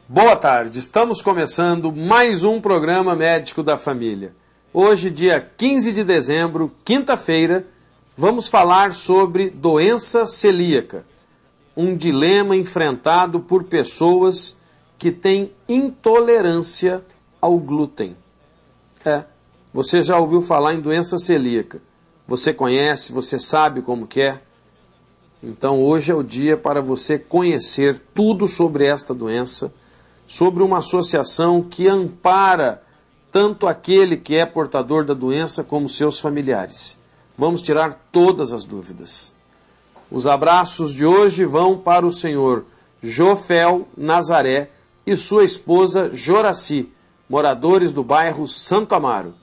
Boa tarde, estamos começando mais um programa Médico da Família. Hoje, dia 15 de dezembro, quinta-feira, vamos falar sobre doença celíaca, um dilema enfrentado por pessoas que têm intolerância ao glúten. Você já ouviu falar em doença celíaca? Você conhece, você sabe como que é? Então hoje é o dia para você conhecer tudo sobre esta doença, sobre uma associação que ampara tanto aquele que é portador da doença como seus familiares. Vamos tirar todas as dúvidas. Os abraços de hoje vão para o senhor Jofel Nazaré e sua esposa Joraci, moradores do bairro Santo Amaro.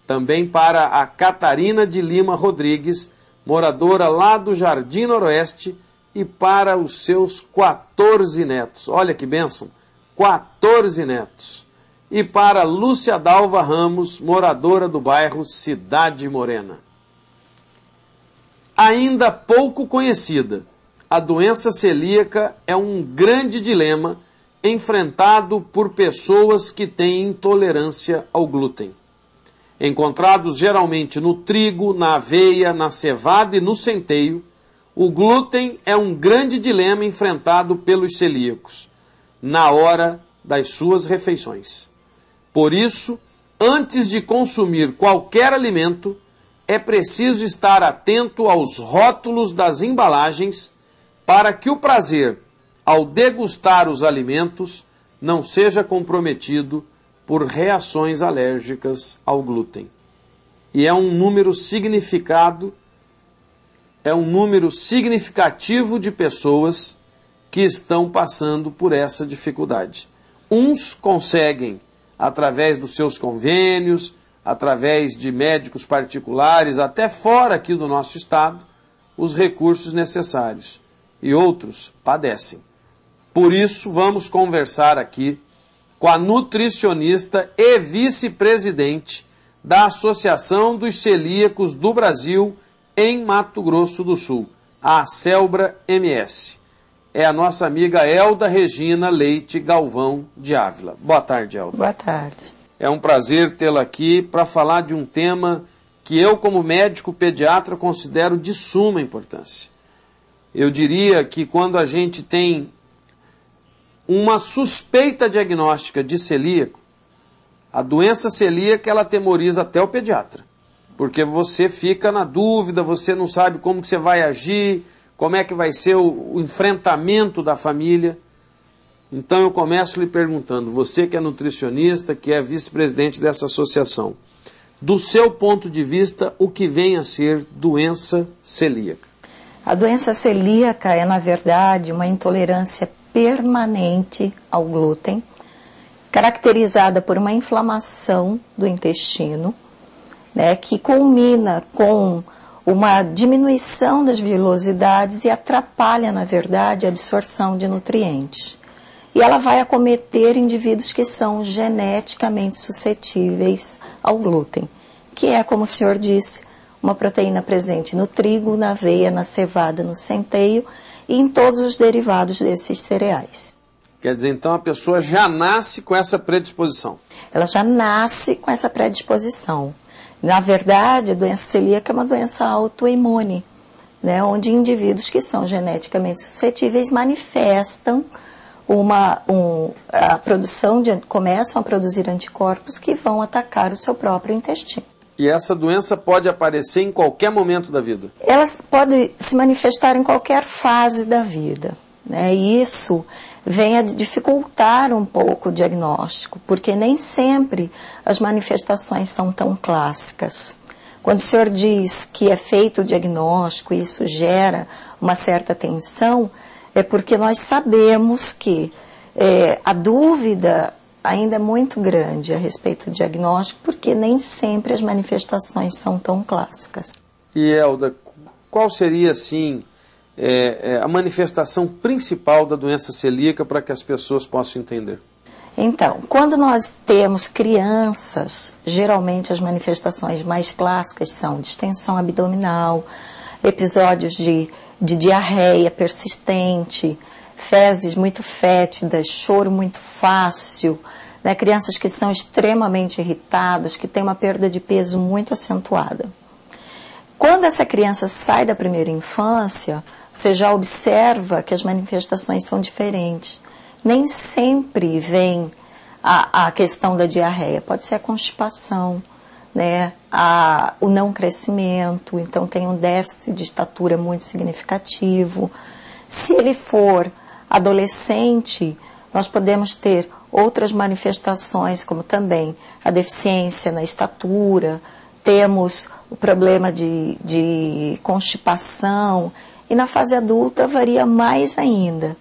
Também para a Catarina de Lima Rodrigues, moradora lá do Jardim Noroeste, e para os seus 14 netos. Olha que bênção! 14 netos. E para Lúcia Dalva Ramos, moradora do bairro Cidade Morena. Ainda pouco conhecida, a doença celíaca é um grande dilema enfrentado por pessoas que têm intolerância ao glúten. Encontrados geralmente no trigo, na aveia, na cevada e no centeio, o glúten é um grande dilema enfrentado pelos celíacos na hora das suas refeições. Por isso, antes de consumir qualquer alimento, é preciso estar atento aos rótulos das embalagens para que o prazer, ao degustar os alimentos, não seja comprometido por reações alérgicas ao glúten. E é um número significativo de pessoas que estão passando por essa dificuldade. Uns conseguem, através dos seus convênios, através de médicos particulares, até fora aqui do nosso estado, os recursos necessários. E outros padecem. Por isso, vamos conversar aqui com a nutricionista e vice-presidente da Associação dos Celíacos do Brasil em Mato Grosso do Sul, a Celbra MS. É a nossa amiga Elda Regina Leite Galvão de Ávila. Boa tarde, Elda. Boa tarde. É um prazer tê-la aqui para falar de um tema que eu, como médico pediatra, considero de suma importância. Eu diria que quando a gente tem uma suspeita diagnóstica de celíaco, a doença celíaca ela atemoriza até o pediatra, porque você fica na dúvida, você não sabe como que você vai agir, como é que vai ser o enfrentamento da família. Então eu começo lhe perguntando, você que é nutricionista, que é vice-presidente dessa associação, do seu ponto de vista, o que vem a ser doença celíaca? A doença celíaca é, na verdade, uma intolerância permanente ao glúten, caracterizada por uma inflamação do intestino, né, que culmina com uma diminuição das vilosidades e atrapalha, na verdade, a absorção de nutrientes. E ela vai acometer indivíduos que são geneticamente suscetíveis ao glúten, que é, como o senhor disse, uma proteína presente no trigo, na aveia, na cevada, no centeio e em todos os derivados desses cereais. Quer dizer, então a pessoa já nasce com essa predisposição? Ela já nasce com essa predisposição. Na verdade, a doença celíaca é uma doença autoimune, né, onde indivíduos que são geneticamente suscetíveis manifestam começam a produzir anticorpos que vão atacar o seu próprio intestino. E essa doença pode aparecer em qualquer momento da vida? Ela pode se manifestar em qualquer fase da vida, né, e isso vem a dificultar um pouco o diagnóstico, porque nem sempre as manifestações são tão clássicas. Quando o senhor diz que é feito o diagnóstico e isso gera uma certa tensão, é porque nós sabemos que a dúvida ainda é muito grande a respeito do diagnóstico, porque nem sempre as manifestações são tão clássicas. E, Elda, qual seria, assim, a manifestação principal da doença celíaca para que as pessoas possam entender? Então, quando nós temos crianças, geralmente as manifestações mais clássicas são distensão abdominal, episódios de diarreia persistente, fezes muito fétidas, choro muito fácil, né? Crianças que são extremamente irritadas, que têm uma perda de peso muito acentuada. Quando essa criança sai da primeira infância, você já observa que as manifestações são diferentes. Nem sempre vem a questão da diarreia, pode ser a constipação, né? O não crescimento, então tem um déficit de estatura muito significativo. Se ele for adolescente, nós podemos ter outras manifestações, como também a deficiência na estatura, temos o problema de constipação, e na fase adulta varia mais ainda,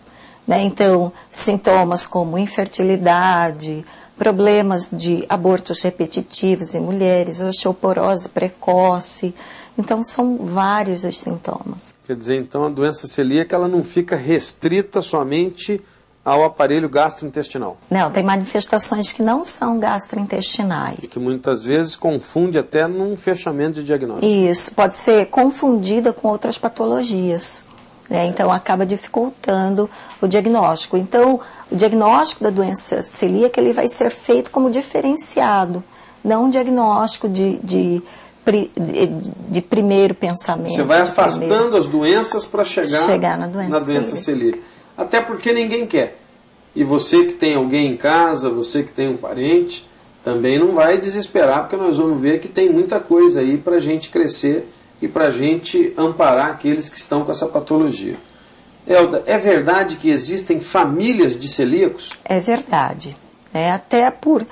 né? Então, sintomas como infertilidade, problemas de abortos repetitivos em mulheres, osteoporose precoce. Então, são vários os sintomas. Quer dizer, então, a doença celíaca ela não fica restrita somente ao aparelho gastrointestinal. Não, tem manifestações que não são gastrointestinais. Que muitas vezes confunde até num fechamento de diagnóstico. Isso, pode ser confundida com outras patologias, né? Então acaba dificultando o diagnóstico. Então, o diagnóstico da doença celíaca ele vai ser feito como diferenciado, não um diagnóstico de primeiro pensamento. Você vai afastando as doenças para chegar na doença celíaca. Até porque ninguém quer. E você que tem alguém em casa, você que tem um parente, também não vai desesperar, porque nós vamos ver que tem muita coisa aí para a gente crescer e para a gente amparar aqueles que estão com essa patologia. Elda, é verdade que existem famílias de celíacos? É verdade. Até por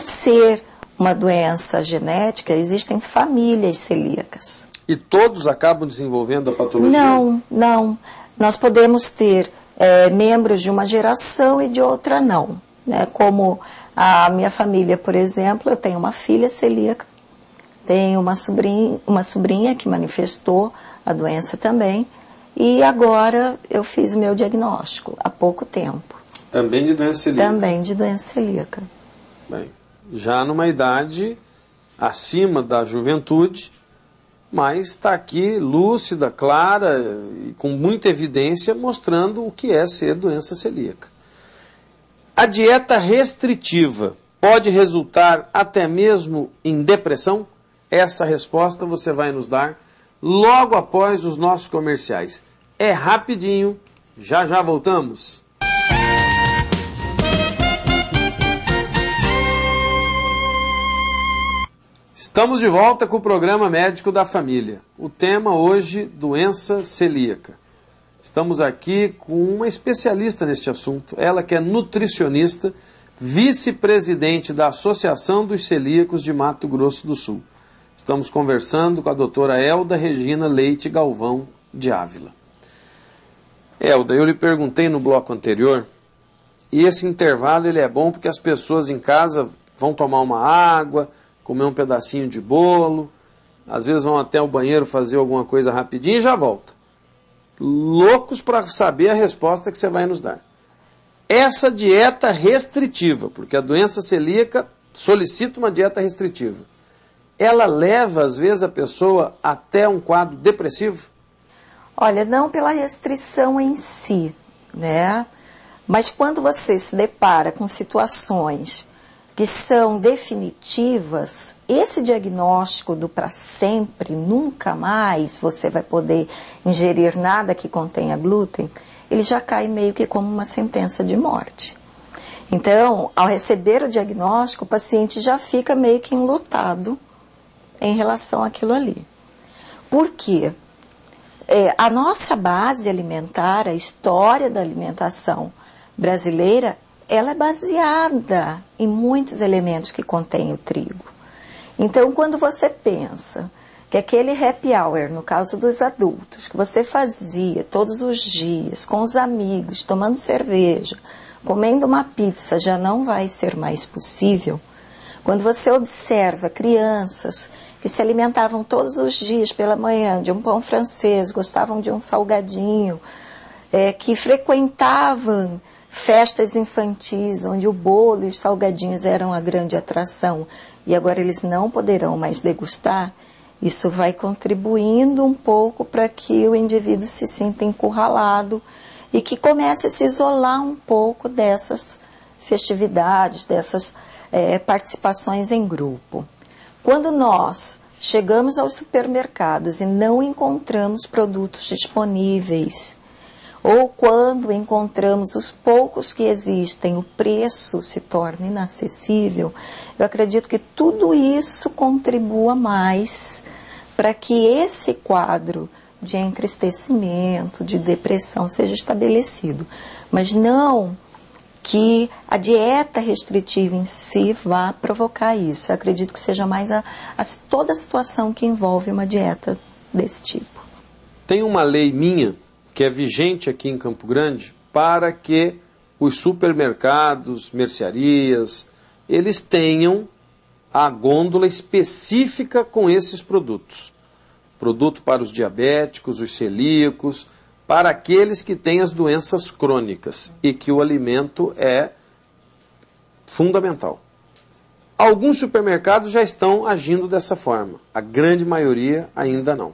ser uma doença genética, existem famílias celíacas. E todos acabam desenvolvendo a patologia? Não. Nós podemos ter membros de uma geração e de outra não, né? Como a minha família, por exemplo, eu tenho uma filha celíaca, tenho uma sobrinha que manifestou a doença também, e agora eu fiz o meu diagnóstico há pouco tempo. Também de doença celíaca? Também de doença celíaca. Bem, já numa idade acima da juventude, mas está aqui lúcida, clara e com muita evidência mostrando o que é ser doença celíaca. A dieta restritiva pode resultar até mesmo em depressão? Essa resposta você vai nos dar logo após os nossos comerciais. É rapidinho, já voltamos. Estamos de volta com o programa Médico da Família. O tema hoje, doença celíaca. Estamos aqui com uma especialista neste assunto, ela que é nutricionista, vice-presidente da Associação dos Celíacos de Mato Grosso do Sul. Estamos conversando com a doutora Elda Regina Leite Galvão de Ávila. Elda, eu lhe perguntei no bloco anterior, e esse intervalo ele é bom porque as pessoas em casa vão tomar uma água, comer um pedacinho de bolo, às vezes vão até o banheiro fazer alguma coisa rapidinho e já volta. Loucos para saber a resposta que você vai nos dar. Essa dieta restritiva, porque a doença celíaca solicita uma dieta restritiva, ela leva às vezes a pessoa até um quadro depressivo? Olha, não pela restrição em si, né? Mas quando você se depara com situações que são definitivas, esse diagnóstico do para sempre, nunca mais você vai poder ingerir nada que contenha glúten, ele já cai meio que como uma sentença de morte. Então, ao receber o diagnóstico, o paciente já fica meio que enlutado em relação àquilo ali. Por quê? A nossa base alimentar, a história da alimentação brasileira, ela é baseada em muitos elementos que contém o trigo. Então, quando você pensa que aquele happy hour, no caso dos adultos, que você fazia todos os dias, com os amigos, tomando cerveja, comendo uma pizza, já não vai ser mais possível, quando você observa crianças que se alimentavam todos os dias pela manhã de um pão francês, gostavam de um salgadinho, que frequentavam festas infantis, onde o bolo e os salgadinhos eram a grande atração, e agora eles não poderão mais degustar, isso vai contribuindo um pouco para que o indivíduo se sinta encurralado e que comece a se isolar um pouco dessas festividades, dessas participações em grupo. Quando nós chegamos aos supermercados e não encontramos produtos disponíveis, ou quando encontramos os poucos que existem, o preço se torna inacessível, eu acredito que tudo isso contribua mais para que esse quadro de entristecimento, de depressão seja estabelecido. Mas não que a dieta restritiva em si vá provocar isso. Eu acredito que seja mais toda a situação que envolve uma dieta desse tipo. Tem uma lei minha que é vigente aqui em Campo Grande para que os supermercados, mercearias, eles tenham a gôndola específica com esses produtos. Produto para os diabéticos, os celíacos, para aqueles que têm as doenças crônicas e que o alimento é fundamental. Alguns supermercados já estão agindo dessa forma, a grande maioria ainda não.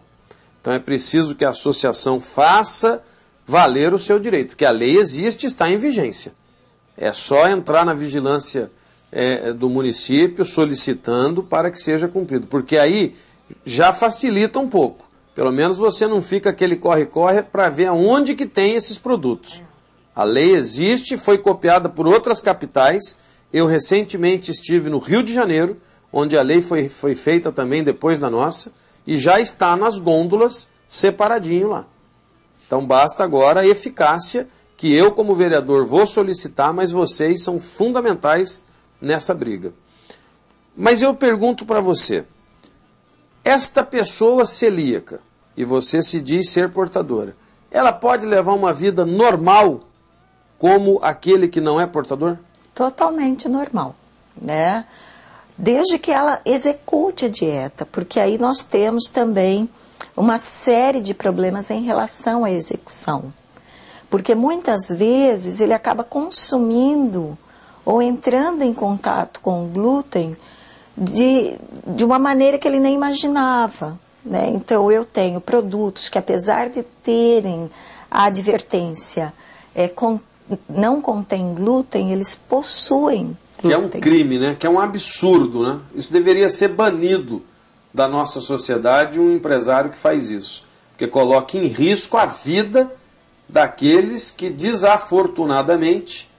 Então é preciso que a associação faça valer o seu direito, porque a lei existe e está em vigência. É só entrar na vigilância do município solicitando para que seja cumprido, porque aí já facilita um pouco. Pelo menos você não fica aquele corre-corre para ver aonde que tem esses produtos. A lei existe, foi copiada por outras capitais. Eu recentemente estive no Rio de Janeiro, onde a lei foi feita também depois da nossa, e já está nas gôndolas separadinho lá. Então basta agora a eficácia que eu como vereador vou solicitar, mas vocês são fundamentais nessa briga. Mas eu pergunto para você, esta pessoa celíaca, e você se diz ser portadora, ela pode levar uma vida normal como aquele que não é portador? Totalmente normal, né? Desde que ela execute a dieta, porque aí nós temos também uma série de problemas em relação à execução. Porque muitas vezes ele acaba consumindo ou entrando em contato com o glúten de uma maneira que ele nem imaginava, né? Então eu tenho produtos que, apesar de terem a advertência, não contém glúten, eles possuem glúten. Que é um crime, né? Que é um absurdo, né? Isso deveria ser banido da nossa sociedade, um empresário que faz isso. Porque coloca em risco a vida daqueles que desafortunadamente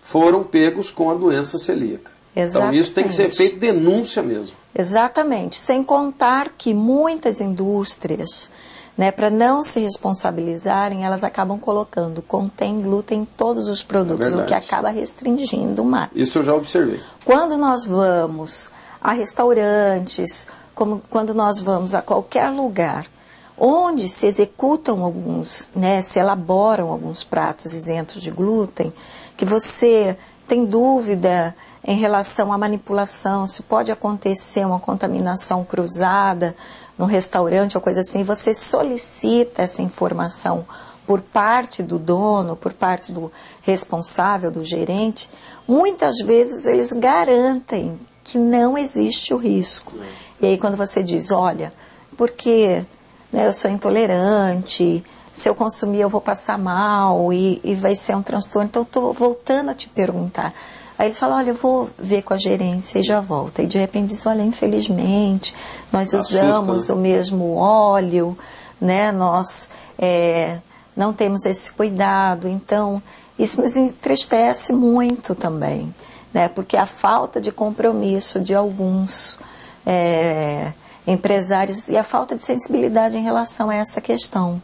foram pegos com a doença celíaca. Exatamente. Então isso tem que ser feito denúncia mesmo. Exatamente. Sem contar que muitas indústrias, né, para não se responsabilizarem, elas acabam colocando contém glúten em todos os produtos, o que acaba restringindo mais. Isso eu já observei. Quando nós vamos a restaurantes, quando nós vamos a qualquer lugar onde se executam alguns, né, se elaboram alguns pratos isentos de glúten, que você tem dúvida em relação à manipulação, se pode acontecer uma contaminação cruzada no restaurante ou coisa assim, você solicita essa informação por parte do dono, por parte do responsável, do gerente, muitas vezes eles garantem que não existe o risco. E aí quando você diz, olha, porque eu sou intolerante, se eu consumir eu vou passar mal e vai ser um transtorno, então eu estou voltando a te perguntar. Aí eles falam, olha, eu vou ver com a gerência e já volta. E de repente diz, olha, infelizmente, nós usamos o mesmo óleo, né? Nós não temos esse cuidado. Então, isso nos entristece muito também, né? Porque a falta de compromisso de alguns empresários e a falta de sensibilidade em relação a essa questão.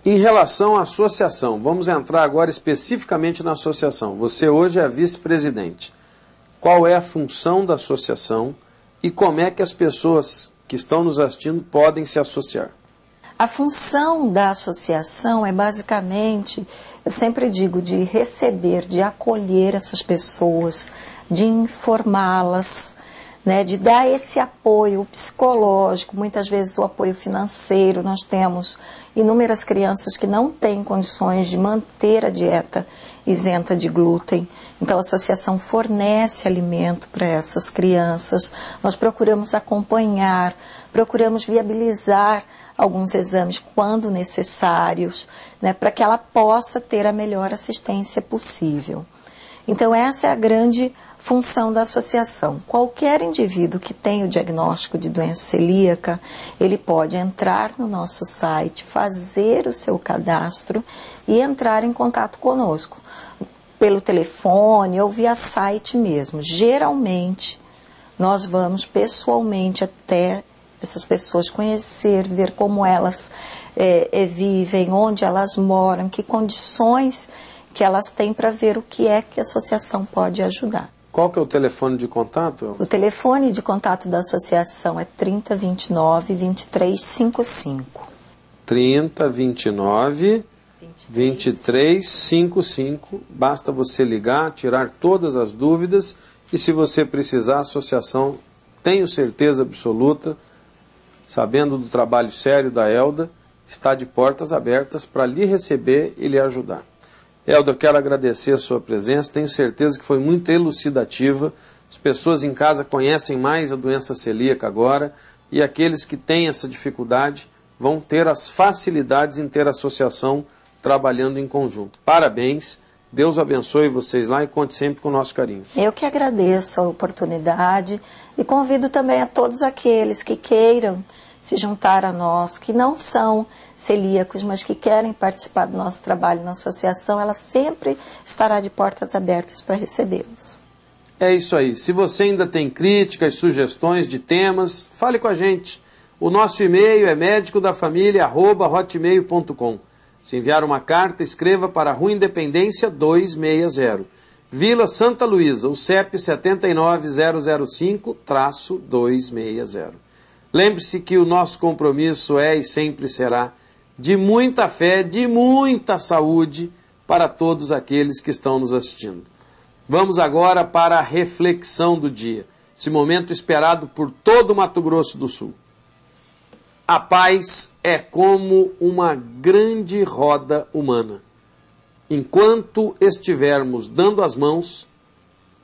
Em relação à associação, vamos entrar agora especificamente na associação. Você hoje é a vice-presidente. Qual é a função da associação e como é que as pessoas que estão nos assistindo podem se associar? A função da associação é basicamente, eu sempre digo, de receber, de acolher essas pessoas, de informá-las, né, de dar esse apoio psicológico, muitas vezes o apoio financeiro. Nós temos inúmeras crianças que não têm condições de manter a dieta isenta de glúten. Então a associação fornece alimento para essas crianças. Nós procuramos acompanhar, procuramos viabilizar alguns exames quando necessários, né, para que ela possa ter a melhor assistência possível. Então, essa é a grande função da associação. Qualquer indivíduo que tenha o diagnóstico de doença celíaca, ele pode entrar no nosso site, fazer o seu cadastro e entrar em contato conosco, pelo telefone ou via site mesmo. Geralmente, nós vamos pessoalmente até essas pessoas conhecer, ver como elas vivem, onde elas moram, que condições que elas têm para ver o que é que a associação pode ajudar. Qual que é o telefone de contato? O telefone de contato da associação é 3029-2355. 3029-2355. Basta você ligar, tirar todas as dúvidas e, se você precisar, a associação, tenho certeza absoluta, sabendo do trabalho sério da Elda, está de portas abertas para lhe receber e lhe ajudar. Elda, eu quero agradecer a sua presença, tenho certeza que foi muito elucidativa. As pessoas em casa conhecem mais a doença celíaca agora e aqueles que têm essa dificuldade vão ter as facilidades em ter a associação trabalhando em conjunto. Parabéns, Deus abençoe vocês lá e conte sempre com o nosso carinho. Eu que agradeço a oportunidade e convido também a todos aqueles que queiram se juntar a nós, que não são celíacos, mas que querem participar do nosso trabalho na associação, ela sempre estará de portas abertas para recebê-los. É isso aí. Se você ainda tem críticas, sugestões de temas, fale com a gente. O nosso e-mail é medicodafamilia@hotmail.com. Se enviar uma carta, escreva para Rua Independência 260, Vila Santa Luísa, o CEP 79005-260. Lembre-se que o nosso compromisso é e sempre será de muita fé, de muita saúde para todos aqueles que estão nos assistindo. Vamos agora para a reflexão do dia, esse momento esperado por todo o Mato Grosso do Sul. A paz é como uma grande roda humana. Enquanto estivermos dando as mãos,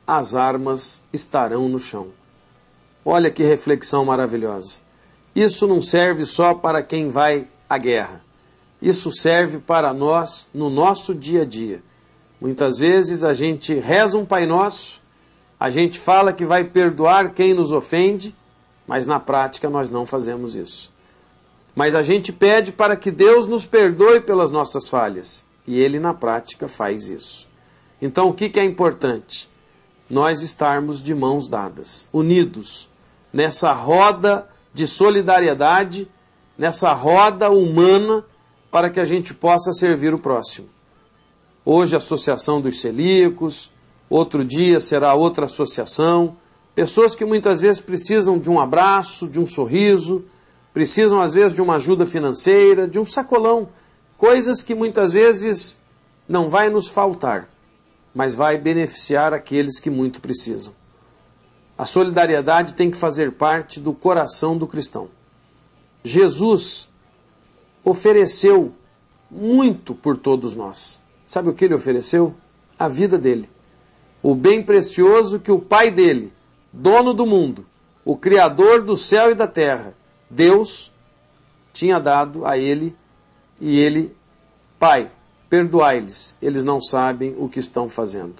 as armas estarão no chão. Olha que reflexão maravilhosa. Isso não serve só para quem vai à guerra. Isso serve para nós no nosso dia a dia. Muitas vezes a gente reza um Pai Nosso, a gente fala que vai perdoar quem nos ofende, mas na prática nós não fazemos isso. Mas a gente pede para que Deus nos perdoe pelas nossas falhas, e Ele na prática faz isso. Então o que é importante? Nós estarmos de mãos dadas, unidos, nessa roda de solidariedade, nessa roda humana, para que a gente possa servir o próximo. Hoje a Associação dos Celíacos, outro dia será outra associação, pessoas que muitas vezes precisam de um abraço, de um sorriso, precisam às vezes de uma ajuda financeira, de um sacolão, coisas que muitas vezes não vai nos faltar, mas vai beneficiar aqueles que muito precisam. A solidariedade tem que fazer parte do coração do cristão. Jesus ofereceu muito por todos nós. Sabe o que ele ofereceu? A vida dele. O bem precioso que o Pai dele, dono do mundo, o Criador do céu e da terra, Deus, tinha dado a ele, e ele, Pai, perdoai-lhes, eles não sabem o que estão fazendo.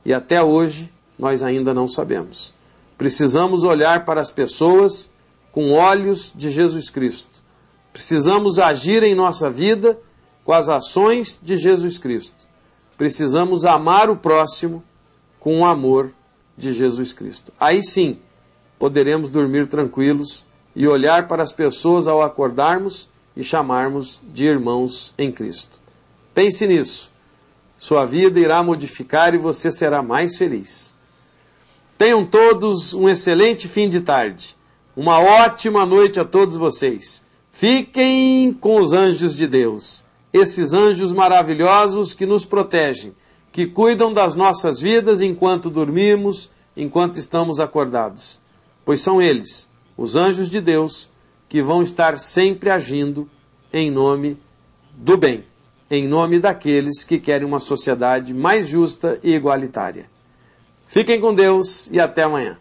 E até hoje nós ainda não sabemos. Precisamos olhar para as pessoas com olhos de Jesus Cristo. Precisamos agir em nossa vida com as ações de Jesus Cristo. Precisamos amar o próximo com o amor de Jesus Cristo. Aí sim, poderemos dormir tranquilos e olhar para as pessoas ao acordarmos e chamarmos de irmãos em Cristo. Pense nisso. Sua vida irá modificar e você será mais feliz. Tenham todos um excelente fim de tarde. Uma ótima noite a todos vocês. Fiquem com os anjos de Deus. Esses anjos maravilhosos que nos protegem, que cuidam das nossas vidas enquanto dormimos, enquanto estamos acordados. Pois são eles, os anjos de Deus, que vão estar sempre agindo em nome do bem, em nome daqueles que querem uma sociedade mais justa e igualitária. Fiquem com Deus e até amanhã.